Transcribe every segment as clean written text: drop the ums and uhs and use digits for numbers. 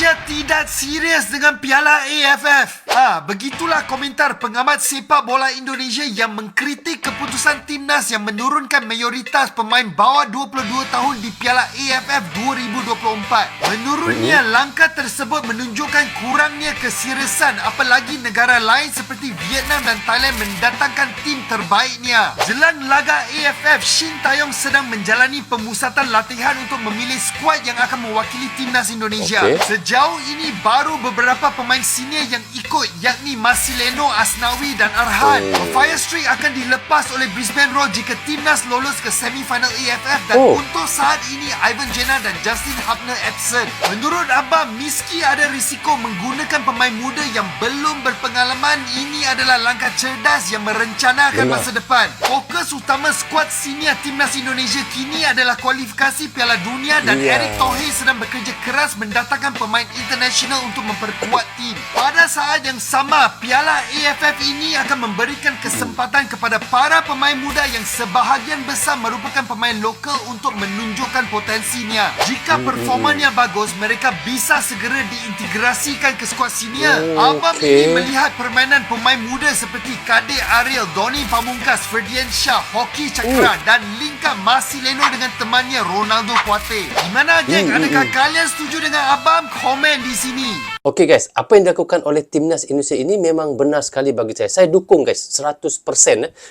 Indonesia tidak serius dengan Piala AFF. Begitulah komentar pengamat sepak bola Indonesia yang mengkritik keputusan timnas yang menurunkan mayoritas pemain bawah 22 tahun di Piala AFF 2024. Menurutnya, langkah tersebut menunjukkan kurangnya keseriusan apalagi negara lain seperti Vietnam dan Thailand mendatangkan tim terbaiknya. Jelang laga AFF, Shin Tae-yong sedang menjalani pemusatan latihan untuk memilih skuad yang akan mewakili timnas Indonesia. Sejauh ini baru beberapa pemain senior yang ikut, yakni Marcelino, Asnawi dan Arhan. Fire Streak akan dilepas oleh Brisbane Roar jika timnas lolos ke semifinal AFF dan untuk saat ini Ivan Jenner dan Justin Hubner absent. Menurut Abang, meski ada risiko menggunakan pemain muda yang belum berpengalaman, ini adalah langkah cerdas yang merencanakan masa depan. Fokus utama skuad senior timnas Indonesia kini adalah kualifikasi Piala Dunia dan Erick Thohir sedang bekerja keras mendatangkan pemain internasional untuk memperkuat tim. Pada saat yang sama, Piala AFF ini akan memberikan kesempatan kepada para pemain muda yang sebahagian besar merupakan pemain lokal untuk menunjukkan potensinya. Jika performanya bagus, mereka bisa segera diintegrasikan ke skuad senior. Abang ini melihat permainan pemain muda seperti Kadir Ariel, Doni Pamungkas, Ferdian Shah, Hoki Chakra dan lingkar Marcelino dengan temannya Ronaldo Kuate. Gimana geng? Adakah kalian setuju dengan Abang? Komen di sini. Okey guys, apa yang dilakukan oleh timnas Indonesia ini memang benar sekali bagi saya. Saya dukung guys, 100%.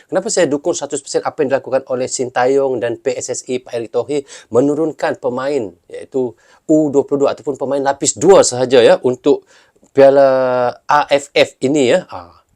Kenapa saya dukung 100% apa yang dilakukan oleh Shin Tae-yong dan PSSI Pak Erick Thohir menurunkan pemain iaitu U22 ataupun pemain lapis 2 sahaja ya untuk Piala AFF ini ya.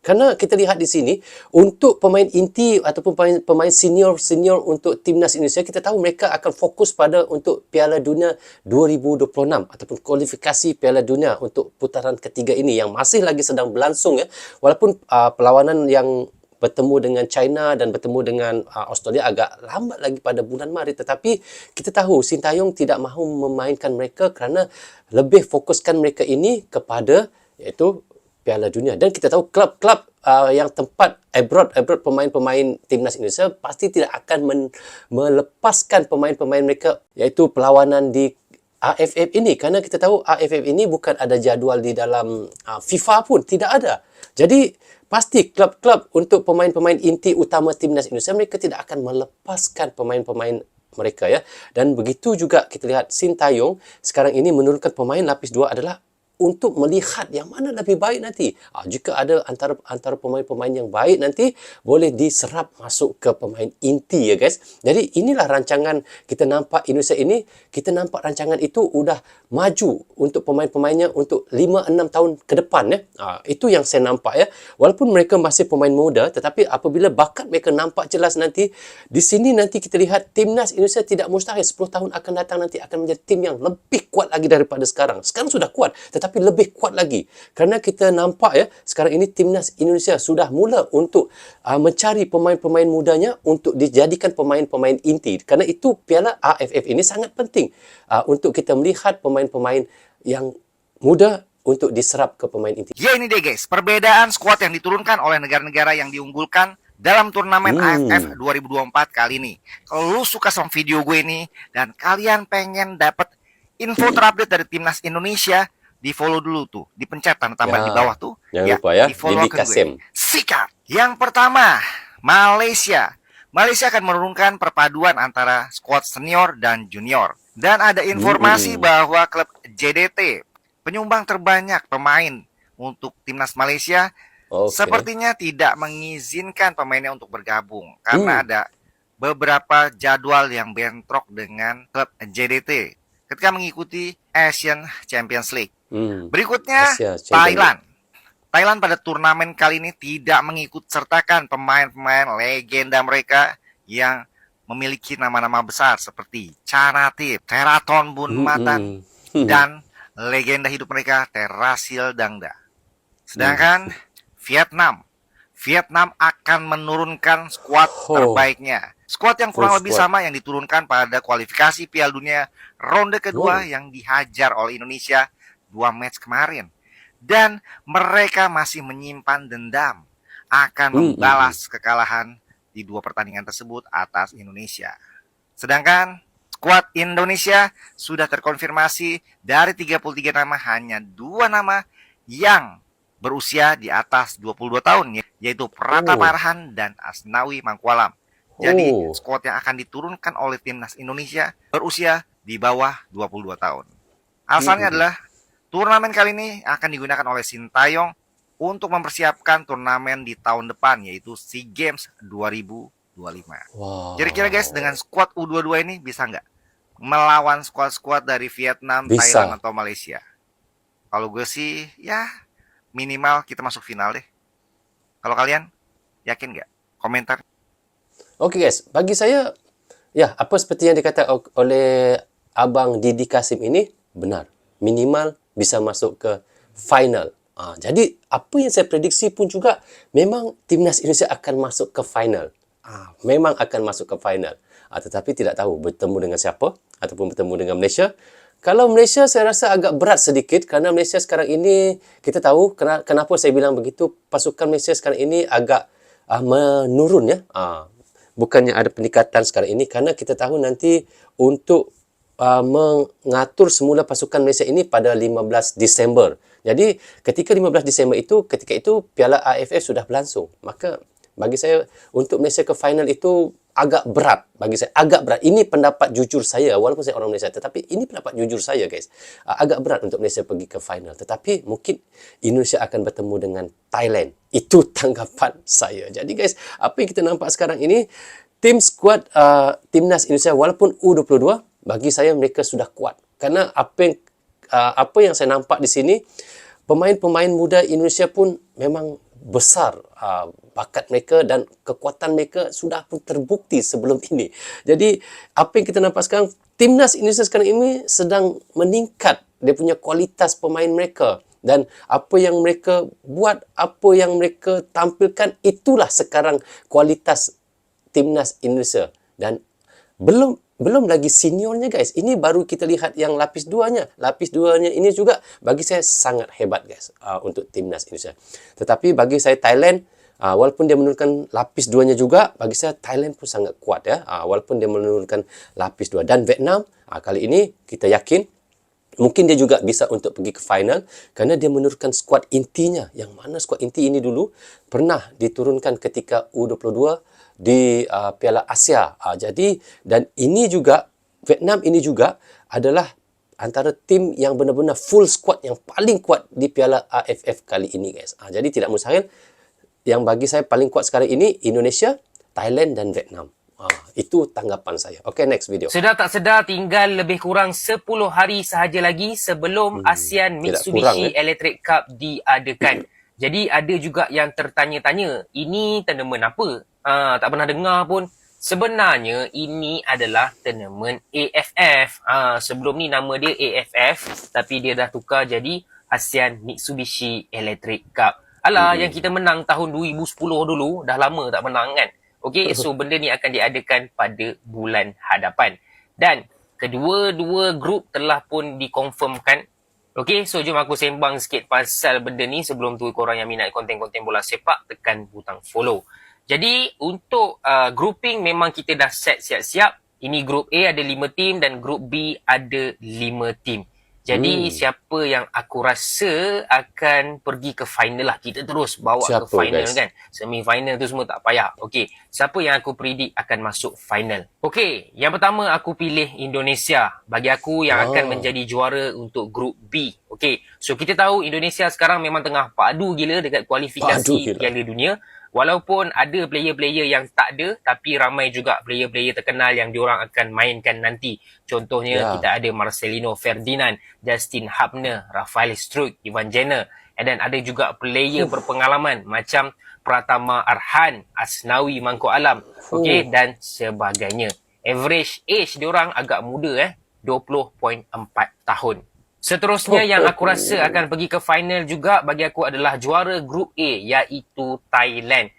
Karena kita lihat di sini, untuk pemain inti ataupun pemain senior untuk timnas Indonesia, kita tahu mereka akan fokus pada untuk Piala Dunia 2026 ataupun kualifikasi Piala Dunia untuk putaran ketiga ini yang masih lagi sedang berlangsung ya. Walaupun perlawanan yang bertemu dengan China dan bertemu dengan Australia agak lambat lagi pada bulan Maret, tetapi kita tahu Shin Tae-yong tidak mahu memainkan mereka kerana lebih fokuskan mereka ini kepada iaitu Piala Dunia. Dan kita tahu klub-klub yang tempat abroad pemain-pemain timnas Indonesia pasti tidak akan melepaskan pemain-pemain mereka iaitu perlawanan di AFF ini, kerana kita tahu AFF ini bukan ada jadual di dalam FIFA pun, tidak ada. Jadi pasti klub-klub untuk pemain-pemain inti utama timnas Indonesia mereka tidak akan melepaskan pemain-pemain mereka ya. Dan begitu juga kita lihat Shin Tae-yong sekarang ini menurunkan pemain lapis 2 adalah untuk melihat yang mana lebih baik nanti. Jika ada antara pemain-pemain yang baik nanti boleh diserap masuk ke pemain inti ya guys. Jadi inilah rancangan kita nampak Indonesia ini, kita nampak rancangan itu udah maju untuk pemain-pemainnya untuk 5-6 tahun ke depan ya. Itu yang saya nampak ya. Walaupun mereka masih pemain muda, tetapi apabila bakat mereka nampak jelas nanti, di sini nanti kita lihat timnas Indonesia tidak mustahil 10 tahun akan datang nanti akan menjadi tim yang lebih kuat lagi daripada sekarang. Sekarang sudah kuat, tetapi lebih kuat lagi. Kerana kita nampak ya, sekarang ini timnas Indonesia sudah mula untuk mencari pemain-pemain mudanya untuk dijadikan pemain-pemain inti. Kerana itu Piala AFF ini sangat penting untuk kita melihat pemain-pemain yang muda untuk diserap ke pemain inti. Ya ini deh guys, perbedaan skuad yang diturunkan oleh negara-negara yang diunggulkan dalam turnamen AFF 2024 kali ini. Kalau lu suka sama video gue ini dan kalian pengen dapat info terupdate dari timnas Indonesia, di follow dulu tuh, dipencet tanda tambah di bawah tuh. Jangan lupa ya, di follow Didi Kasim. Sikat. Yang pertama, Malaysia. Malaysia akan menurunkan perpaduan antara skuad senior dan junior. Dan ada informasi bahwa klub JDT, penyumbang terbanyak pemain untuk timnas Malaysia, sepertinya tidak mengizinkan pemainnya untuk bergabung karena ada beberapa jadwal yang bentrok dengan klub JDT ketika mengikuti Asian Champions League. Berikutnya Thailand. Thailand pada turnamen kali ini tidak mengikut sertakan pemain-pemain legenda mereka yang memiliki nama-nama besar seperti Chanatip, Theraton Bunmatan dan legenda hidup mereka Terasil Dangda. Sedangkan Vietnam akan menurunkan skuad terbaiknya. Skuad yang kurang lebih sama yang diturunkan pada kualifikasi Piala Dunia ronde kedua yang dihajar oleh Indonesia 2 match kemarin. Dan mereka masih menyimpan dendam akan membalas kekalahan di 2 pertandingan tersebut atas Indonesia. Sedangkan Skuad Indonesia sudah terkonfirmasi dari 33 nama hanya 2 nama yang berusia di atas 22 tahun, yaitu Pratama Arhan dan Asnawi Mangkualam. Jadi skuad yang akan diturunkan oleh timnas Indonesia berusia di bawah 22 tahun. Alasannya adalah turnamen kali ini akan digunakan oleh Sintayong untuk mempersiapkan turnamen di tahun depan, yaitu SEA Games 2025. Kira-kira guys, dengan skuad U22 ini bisa nggak melawan skuad-skuad dari Vietnam, Thailand, atau Malaysia? Kalau gue sih, ya minimal kita masuk final deh. Kalau kalian, yakin nggak? Komentar. Oke guys, bagi saya, ya apa seperti yang dikatakan oleh Abang Didi Kasim ini, benar. Minimal bisa masuk ke final. Jadi, apa yang saya prediksi pun juga, memang timnas Indonesia akan masuk ke final. Memang akan masuk ke final. Tetapi tidak tahu bertemu dengan siapa ataupun bertemu dengan Malaysia. Kalau Malaysia saya rasa agak berat sedikit kerana Malaysia sekarang ini, kita tahu kenapa saya bilang begitu, pasukan Malaysia sekarang ini agak menurun ya. Bukannya ada peningkatan sekarang ini, kerana kita tahu nanti untuk mengatur semula pasukan Malaysia ini pada 15 Disember. Jadi ketika 15 Disember itu, ketika itu Piala AFF sudah berlangsung. Maka bagi saya untuk Malaysia ke final itu agak berat. Bagi saya agak berat. Ini pendapat jujur saya, walaupun saya orang Malaysia, tetapi ini pendapat jujur saya guys. Agak berat untuk Malaysia pergi ke final. Tetapi mungkin Indonesia akan bertemu dengan Thailand. Itu tanggapan saya. Jadi guys, apa yang kita nampak sekarang ini, tim skuad timnas Indonesia walaupun U22, bagi saya mereka sudah kuat. Karena apa yang saya nampak di sini, pemain-pemain muda Indonesia pun memang besar bakat mereka dan kekuatan mereka sudah pun terbukti sebelum ini. Jadi apa yang kita nampak sekarang, timnas Indonesia sekarang ini sedang meningkat dia punya kualitas pemain mereka. Dan apa yang mereka buat, apa yang mereka tampilkan, itulah sekarang kualitas timnas Indonesia. Dan belum lagi seniornya guys. Ini baru kita lihat yang lapis duanya. Lapis duanya ini juga bagi saya sangat hebat guys untuk timnas Indonesia. Tetapi bagi saya Thailand, walaupun dia menurunkan lapis duanya juga, bagi saya Thailand pun sangat kuat ya. Walaupun dia menurunkan lapis dua. Dan Vietnam, kali ini kita yakin mungkin dia juga bisa untuk pergi ke final kerana dia menurunkan skuad intinya. Yang mana skuad inti ini dulu pernah diturunkan ketika U22 di Piala Asia. Jadi, dan ini juga, Vietnam ini juga adalah antara tim yang benar-benar full squad yang paling kuat di Piala AFF kali ini guys. Jadi tidak mustahil. Yang bagi saya paling kuat sekarang ini Indonesia, Thailand dan Vietnam. Itu tanggapan saya. Okay, next video. Sedar tak sedar tinggal lebih kurang 10 hari sahaja lagi sebelum ASEAN Mitsubishi Electric Cup diadakan. Jadi ada juga yang tertanya-tanya, ini tournament apa? Tak pernah dengar pun. Sebenarnya ini adalah tournament AFF. Sebelum ni nama dia AFF, tapi dia dah tukar jadi ASEAN Mitsubishi Electric Cup. Yang kita menang tahun 2010 dulu, dah lama tak menang kan? Okey, so benda ni akan diadakan pada bulan hadapan. Dan kedua-dua grup telah pun dikonfirmkan. Okey, so jom aku sembang sikit pasal benda ni. Sebelum tu korang yang minat konten-konten bola sepak, tekan butang follow. Jadi untuk grouping memang kita dah set siap-siap. Ini grup A ada 5 tim dan grup B ada 5 tim. Jadi siapa yang aku rasa akan pergi ke final lah. Kita terus bawa ke final guys, kan. Semi-final tu semua tak payah. Okey, siapa yang aku predict akan masuk final? Okey, yang pertama aku pilih Indonesia. Bagi aku yang akan menjadi juara untuk grup B. Okey, so kita tahu Indonesia sekarang memang tengah padu gila dekat kualifikasi Piala Dunia. Walaupun ada player-player yang tak ada, tapi ramai juga player-player terkenal yang diorang akan mainkan nanti. Contohnya kita ada Marcelino Ferdinand, Justin Hubner, Rafael Struijk, Ivan Jenner. And then ada juga player berpengalaman macam Pratama Arhan, Asnawi Mangkualam, dan sebagainya. Average age diorang agak muda 20.4 tahun. Seterusnya yang aku rasa akan pergi ke final juga bagi aku adalah juara grup A, iaitu Thailand.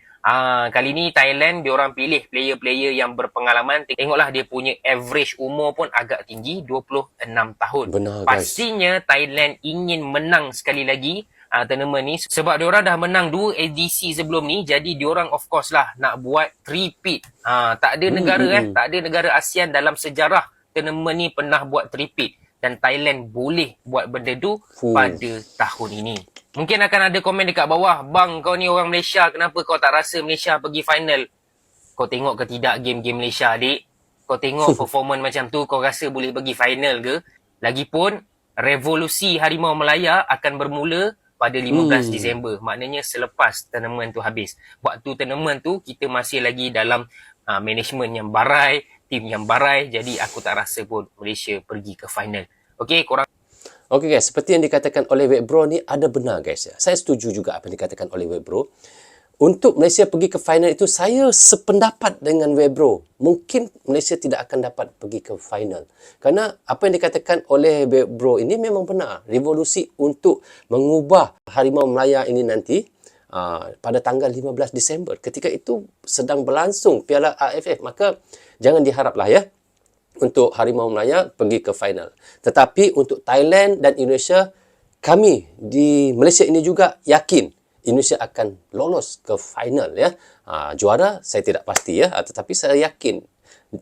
Kali ni Thailand diorang pilih player-player yang berpengalaman. Tengoklah dia punya average umur pun agak tinggi, 26 tahun. Benar, pastinya Thailand ingin menang sekali lagi tournament ni sebab diorang dah menang 2 edisi sebelum ni. Jadi diorang of course lah nak buat repeat. Tak ada negara tak ada negara ASEAN dalam sejarah tournament ni pernah buat tripit dan Thailand boleh buat benda tu pada tahun ini. Mungkin akan ada komen dekat bawah, bang kau ni orang Malaysia, kenapa kau tak rasa Malaysia pergi final? Kau tengok ke tidak game-game Malaysia, adik? Kau tengok performance macam tu, kau rasa boleh pergi final ke? Lagipun, revolusi Harimau Melaya akan bermula pada 15 Disember. Maknanya selepas tournament tu habis. Waktu tournament tu, kita masih lagi dalam management yang barai, tim yang barai. Jadi, aku tak rasa pun Malaysia pergi ke final. Okey, korang. Okey guys, seperti yang dikatakan oleh Web Bro ni ada benar guys. Saya setuju juga apa yang dikatakan oleh Web Bro. Untuk Malaysia pergi ke final itu, saya sependapat dengan Web Bro. Mungkin Malaysia tidak akan dapat pergi ke final. Kerana apa yang dikatakan oleh Web Bro ini memang benar. Revolusi untuk mengubah Harimau Melaya ini nanti pada tanggal 15 Disember. Ketika itu sedang berlangsung Piala AFF. Maka jangan diharaplah ya untuk Harimau Melaya pergi ke final. Tetapi untuk Thailand dan Indonesia, kami di Malaysia ini juga yakin Indonesia akan lolos ke final ya. Juara saya tidak pasti ya, tetapi saya yakin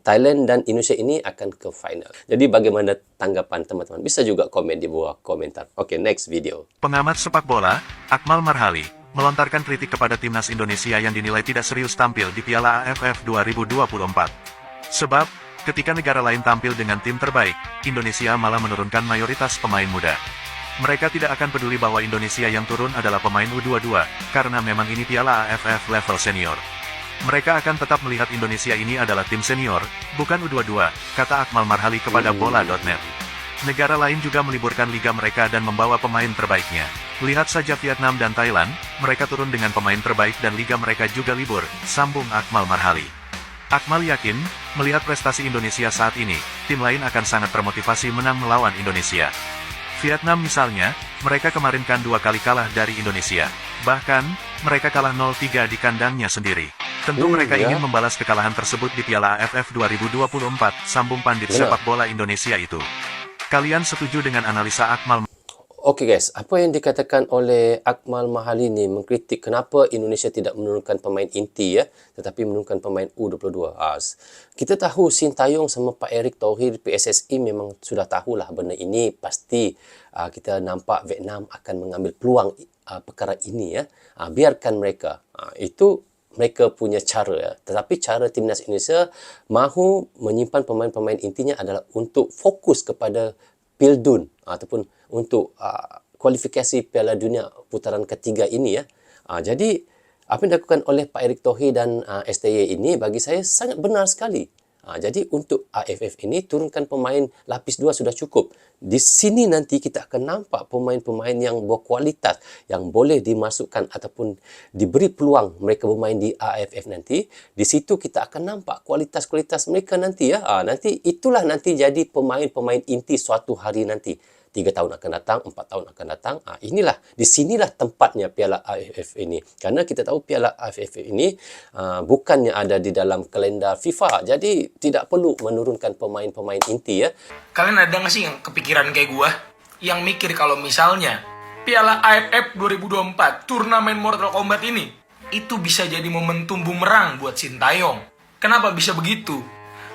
Thailand dan Indonesia ini akan ke final. Jadi bagaimana tanggapan teman-teman? Bisa juga komen di bawah komentar. Oke, next video. Pengamat sepak bola, Akmal Marhali, melontarkan kritik kepada timnas Indonesia yang dinilai tidak serius tampil di Piala AFF 2024. Sebab, ketika negara lain tampil dengan tim terbaik, Indonesia malah menurunkan mayoritas pemain muda. Mereka tidak akan peduli bahwa Indonesia yang turun adalah pemain U22, karena memang ini Piala AFF level senior. Mereka akan tetap melihat Indonesia ini adalah tim senior, bukan U22, kata Akmal Marhali kepada bola.net. Negara lain juga meliburkan liga mereka dan membawa pemain terbaiknya. Lihat saja Vietnam dan Thailand, mereka turun dengan pemain terbaik dan liga mereka juga libur, sambung Akmal Marhali. Akmal yakin, melihat prestasi Indonesia saat ini, tim lain akan sangat termotivasi menang melawan Indonesia. Vietnam misalnya, mereka kemarin kan 2 kali kalah dari Indonesia. Bahkan, mereka kalah 0-3 di kandangnya sendiri. Tentu mereka ingin membalas kekalahan tersebut di Piala AFF 2024, sambung pandit sepak bola Indonesia itu. Kalian setuju dengan analisa Akmal? Oke guys, apa yang dikatakan oleh Akmal Marhali ni mengkritik kenapa Indonesia tidak menurunkan pemain inti ya, tetapi menurunkan pemain U22. Kita tahu Sintayong sama Pak Erick Thohir PSSI memang sudah tahulah benda ini, pasti kita nampak Vietnam akan mengambil peluang perkara ini ya. Biarkan mereka. Itu mereka punya cara ya. Tetapi cara timnas Indonesia mahu menyimpan pemain-pemain intinya adalah untuk fokus kepada Pildun ataupun untuk kualifikasi Piala Dunia putaran ketiga ini ya. Jadi apa yang dilakukan oleh Pak Erick Thohir dan STY ini bagi saya sangat benar sekali. Jadi untuk AFF ini turunkan pemain lapis 2 sudah cukup. Di sini nanti kita akan nampak pemain-pemain yang berkualitas yang boleh dimasukkan ataupun diberi peluang mereka bermain di AFF nanti. Di situ kita akan nampak kualitas-kualitas mereka nanti ya. Nanti itulah nanti jadi pemain-pemain inti suatu hari nanti. 3 tahun akan datang, 4 tahun akan datang. Inilah, di sinilah tempatnya Piala AFF ini. Karena kita tahu Piala AFF ini bukannya ada di dalam kalender FIFA. Jadi tidak perlu menurunkan pemain-pemain inti ya. Kalian ada nggak sih yang kepikiran kayak gua? Yang mikir kalau misalnya Piala AFF 2024, turnamen Mortal Kombat ini, itu bisa jadi momentum bumerang buat Sintayong. Kenapa bisa begitu?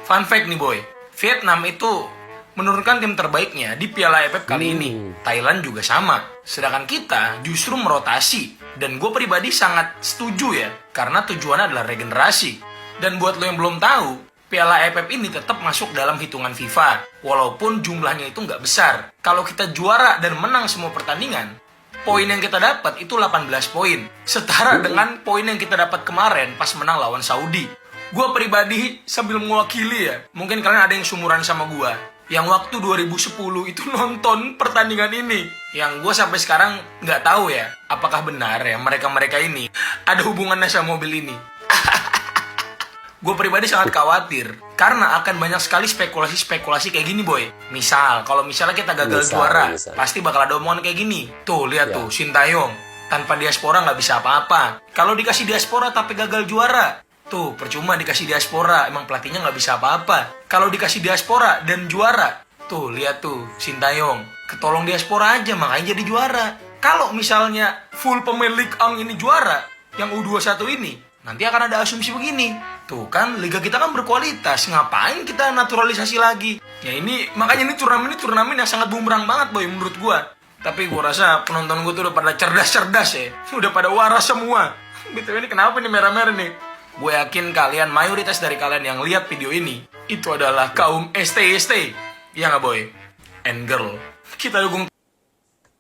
Fun fact nih boy, Vietnam itu menurunkan tim terbaiknya di Piala AFF kali ini. Thailand juga sama. Sedangkan kita justru merotasi. Dan gue pribadi sangat setuju ya. Karena tujuannya adalah regenerasi. Dan buat lo yang belum tahu, Piala AFF ini tetap masuk dalam hitungan FIFA. Walaupun jumlahnya itu nggak besar. Kalau kita juara dan menang semua pertandingan, poin yang kita dapat itu 18 poin. Setara dengan poin yang kita dapat kemarin pas menang lawan Saudi. Gue pribadi sambil mewakili ya. Mungkin kalian ada yang sumuran sama gue. Yang waktu 2010 itu nonton pertandingan ini. Yang gue sampai sekarang nggak tahu ya, apakah benar ya mereka-mereka ini ada hubungannya sama mobil ini. Gue pribadi sangat khawatir, karena akan banyak sekali spekulasi-spekulasi kayak gini boy. Misal, kalau misalnya kita gagal juara, pasti bakal ada omongan kayak gini. Tuh, lihat tuh, Sintayong, tanpa diaspora nggak bisa apa-apa. Kalau dikasih diaspora tapi gagal juara, tuh, percuma dikasih diaspora, emang pelatihnya nggak bisa apa-apa. Kalau dikasih diaspora dan juara, tuh, lihat tuh, Sintayong, ketolong diaspora aja, makanya jadi juara. Kalau misalnya full pemain Ligue 1 ini juara, yang U21 ini, nanti akan ada asumsi begini. Tuh kan, liga kita kan berkualitas. Ngapain kita naturalisasi lagi? Ya ini, makanya ini turnamen yang sangat bumerang banget boy menurut gua. Tapi gua rasa penonton gua tuh udah pada cerdas-cerdas ya. Udah pada waras semua. BTW ini kenapa nih merah-merah nih? Gue yakin kalian, mayoritas dari kalian yang lihat video ini, itu adalah kaum ST. Iya nggak boy? And girl. Kita dukung.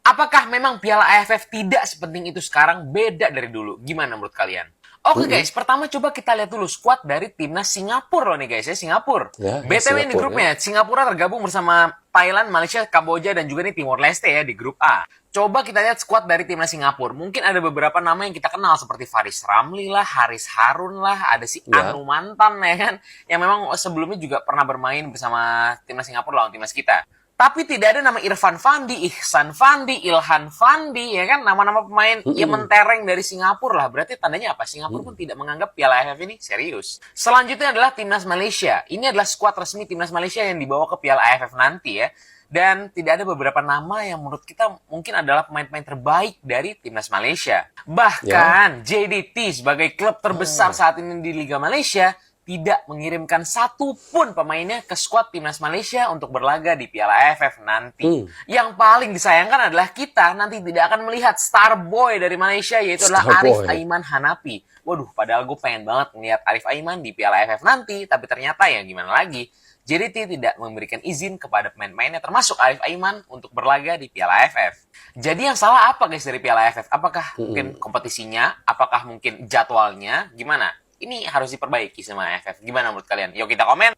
Apakah memang Piala AFF tidak sepenting itu sekarang, beda dari dulu? Gimana menurut kalian? Oke guys, pertama coba kita lihat dulu skuad dari timnas Singapura loh nih guys ya, Singapura. Ya, BTW ini Singapura, grupnya, Singapura tergabung bersama Thailand, Malaysia, Kamboja, dan juga nih Timor Leste ya di grup A. Coba kita lihat skuad dari timnas Singapura. Mungkin ada beberapa nama yang kita kenal seperti Faris Ramli lah, Haris Harun lah, ada si Anu Mantan ya kan, yang memang sebelumnya juga pernah bermain bersama timnas Singapura lawan timnas kita. Tapi tidak ada nama Irfan Fandi, Ihsan Fandi, Ilhan Fandi, ya kan? Nama-nama pemain yang mentereng dari Singapura lah. Berarti tandanya apa? Singapura pun tidak menganggap Piala AFF ini serius. Selanjutnya adalah timnas Malaysia. Ini adalah skuad resmi timnas Malaysia yang dibawa ke Piala AFF nanti ya. Dan tidak ada beberapa nama yang menurut kita mungkin adalah pemain-pemain terbaik dari timnas Malaysia. Bahkan JDT sebagai klub terbesar saat ini di Liga Malaysia tidak mengirimkan satu pun pemainnya ke skuad timnas Malaysia untuk berlaga di Piala AFF nanti. Yang paling disayangkan adalah kita nanti tidak akan melihat star boy dari Malaysia, yaitu adalah Arif Aiman Hanapi. Waduh, padahal gue pengen banget melihat Arif Aiman di Piala AFF nanti, tapi ternyata ya gimana lagi, JDT tidak memberikan izin kepada pemain-pemainnya termasuk Arif Aiman untuk berlaga di Piala AFF. Jadi yang salah apa guys dari Piala AFF? Apakah mungkin kompetisinya? Apakah mungkin jadwalnya? Gimana? Ini harus diperbaiki sama AFF. Gimana menurut kalian? Yuk kita komen.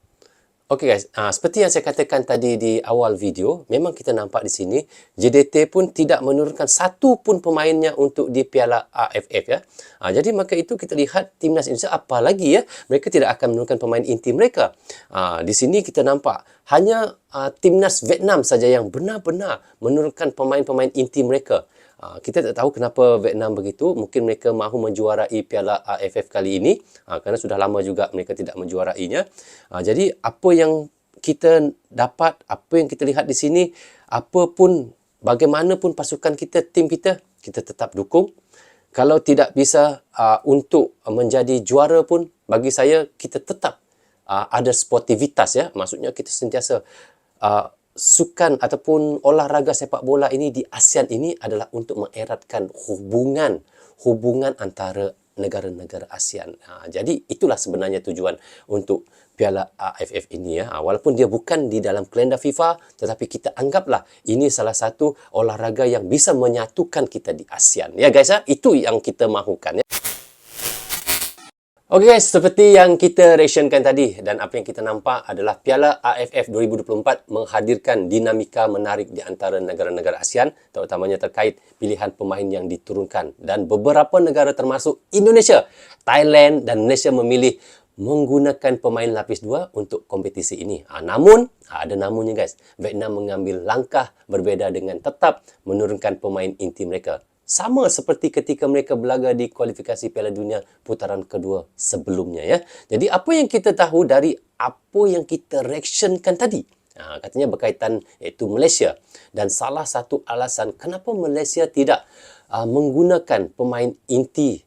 Oke guys, seperti yang saya katakan tadi di awal video, memang kita nampak di sini JDT pun tidak menurunkan satu pun pemainnya untuk di Piala AFF ya. Jadi maka itu kita lihat timnas Indonesia apalagi ya, mereka tidak akan menurunkan pemain inti mereka. Di sini kita nampak hanya timnas Vietnam saja yang benar-benar menurunkan pemain-pemain inti mereka. Kita tak tahu kenapa Vietnam begitu. Mungkin mereka mahu menjuarai Piala AFF kali ini kerana sudah lama juga mereka tidak menjuarainya. Jadi apa yang kita dapat, apa yang kita lihat di sini, apapun, bagaimanapun pasukan kita, tim kita, kita tetap dukung. Kalau tidak bisa untuk menjadi juara pun, bagi saya kita tetap ada sportivitas ya. Maksudnya kita sentiasa sukan ataupun olahraga sepak bola ini di ASEAN ini adalah untuk mengeratkan hubungan antara negara-negara ASEAN. Jadi itulah sebenarnya tujuan untuk Piala AFF ini ya. Walaupun dia bukan di dalam kalender FIFA, tetapi kita anggaplah ini salah satu olahraga yang bisa menyatukan kita di ASEAN. Ya guys, itu yang kita mahukan ya. Oke guys, seperti yang kita reactionkan tadi dan apa yang kita nampak adalah Piala AFF 2024 menghadirkan dinamika menarik di antara negara-negara ASEAN, terutamanya terkait pilihan pemain yang diturunkan. Dan beberapa negara termasuk Indonesia, Thailand dan Malaysia memilih menggunakan pemain lapis 2 untuk kompetisi ini. Namun, ada namunnya guys, Vietnam mengambil langkah berbeza dengan tetap menurunkan pemain inti mereka. Sama seperti ketika mereka berlaga di kualifikasi Piala Dunia putaran kedua sebelumnya ya. Jadi apa yang kita tahu dari apa yang kita reactionkan tadi? Katanya berkaitan iaitu Malaysia. Dan salah satu alasan kenapa Malaysia tidak menggunakan pemain inti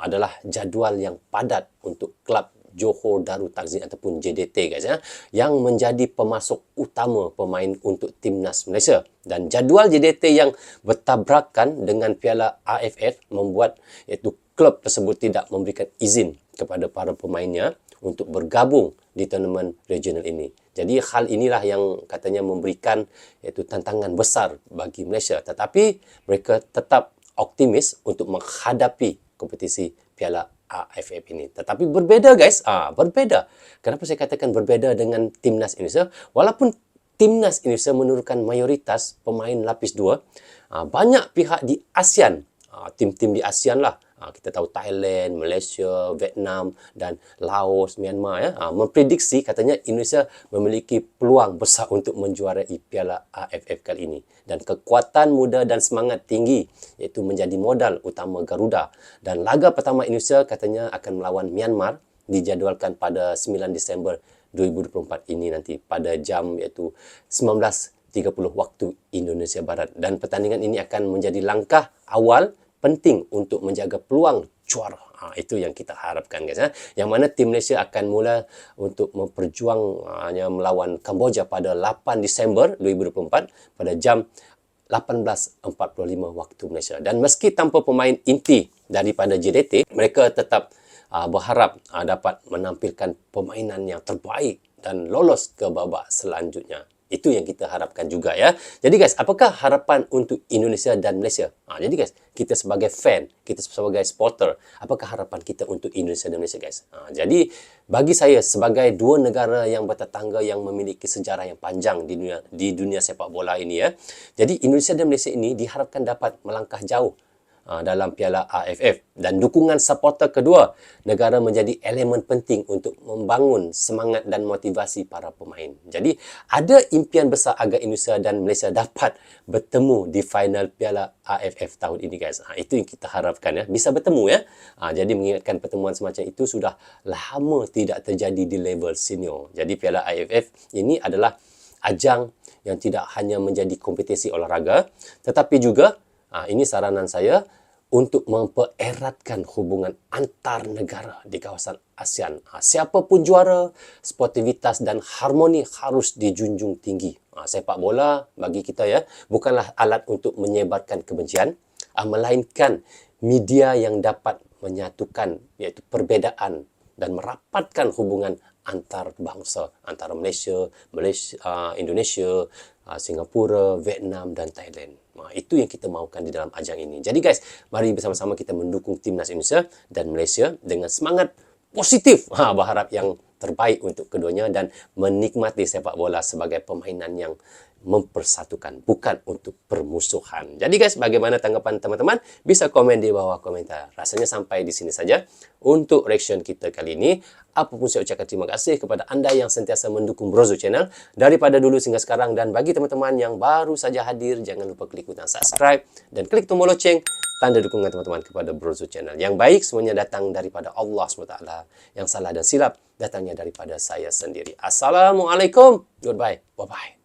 adalah jadual yang padat untuk klub Johor Darul Takzim ataupun JDT guys ya, yang menjadi pemasok utama pemain untuk timnas Malaysia. Dan jadual JDT yang bertabrakan dengan Piala AFF membuat iaitu klub tersebut tidak memberikan izin kepada para pemainnya untuk bergabung di tournament regional ini. Jadi hal inilah yang katanya memberikan iaitu tantangan besar bagi Malaysia, tetapi mereka tetap optimis untuk menghadapi kompetisi Piala AFF ini. Tetapi berbeza guys, berbeza. Kenapa saya katakan berbeza dengan timnas Indonesia? Walaupun timnas Indonesia menurunkan mayoritas pemain lapis 2, banyak pihak di ASEAN, tim-tim di ASEAN lah, kita tahu Thailand, Malaysia, Vietnam dan Laos, Myanmar ya, memprediksi katanya Indonesia memiliki peluang besar untuk menjuarai Piala AFF kali ini. Dan kekuatan muda dan semangat tinggi iaitu menjadi modal utama Garuda. Dan laga pertama Indonesia katanya akan melawan Myanmar, dijadualkan pada 9 Disember 2024 ini nanti pada jam iaitu 19.30 waktu Indonesia Barat. Dan pertandingan ini akan menjadi langkah awal penting untuk menjaga peluang juara. Itu yang kita harapkan guys. Yang mana tim Malaysia akan mula untuk memperjuangnya melawan Kamboja pada 8 Disember 2024 pada jam 18.45 waktu Malaysia. Dan meski tanpa pemain inti daripada JDT, mereka tetap berharap dapat menampilkan permainan yang terbaik dan lolos ke babak selanjutnya. Itu yang kita harapkan juga ya. Jadi guys, apakah harapan untuk Indonesia dan Malaysia? Jadi guys, kita sebagai fan, kita sebagai supporter, apakah harapan kita untuk Indonesia dan Malaysia guys? Jadi bagi saya sebagai dua negara yang bertetangga yang memiliki sejarah yang panjang di dunia sepak bola ini ya. Jadi Indonesia dan Malaysia ini diharapkan dapat melangkah jauh dalam Piala AFF, dan dukungan supporter kedua negara menjadi elemen penting untuk membangun semangat dan motivasi para pemain. Jadi ada impian besar agar Indonesia dan Malaysia dapat bertemu di final Piala AFF tahun ini guys. Itu yang kita harapkan ya, bisa bertemu ya. Jadi mengingatkan pertemuan semacam itu sudah lama tidak terjadi di level senior. Jadi Piala AFF ini adalah ajang yang tidak hanya menjadi kompetisi olahraga, tetapi juga ini saranan saya untuk mempereratkan hubungan antar negara di kawasan ASEAN. Siapapun juara, sportivitas dan harmoni harus dijunjung tinggi. Sepak bola bagi kita ya bukanlah alat untuk menyebarkan kebencian, melainkan media yang dapat menyatukan iaitu perbezaan dan merapatkan hubungan antar bangsa, antara Malaysia, Indonesia, Singapura, Vietnam dan Thailand. Itu yang kita mahukan di dalam ajang ini. Jadi guys, mari bersama-sama kita mendukung timnas Indonesia dan Malaysia dengan semangat positif. Berharap yang terbaik untuk keduanya dan menikmati sepak bola sebagai permainan yang mempersatukan, bukan untuk permusuhan. Jadi guys, bagaimana tanggapan teman-teman? Bisa komen di bawah komentar. Rasanya sampai di sini saja untuk reaction kita kali ini. Apapun saya ucapkan terima kasih kepada anda yang sentiasa mendukung Brozo Channel daripada dulu hingga sekarang. Dan bagi teman-teman yang baru saja hadir, jangan lupa klik butang subscribe dan klik tombol loceng, tanda dukungan teman-teman kepada Brozo Channel. Yang baik semuanya datang daripada Allah SWT. Yang salah dan silap datangnya daripada saya sendiri. Assalamualaikum. Goodbye. Bye-bye.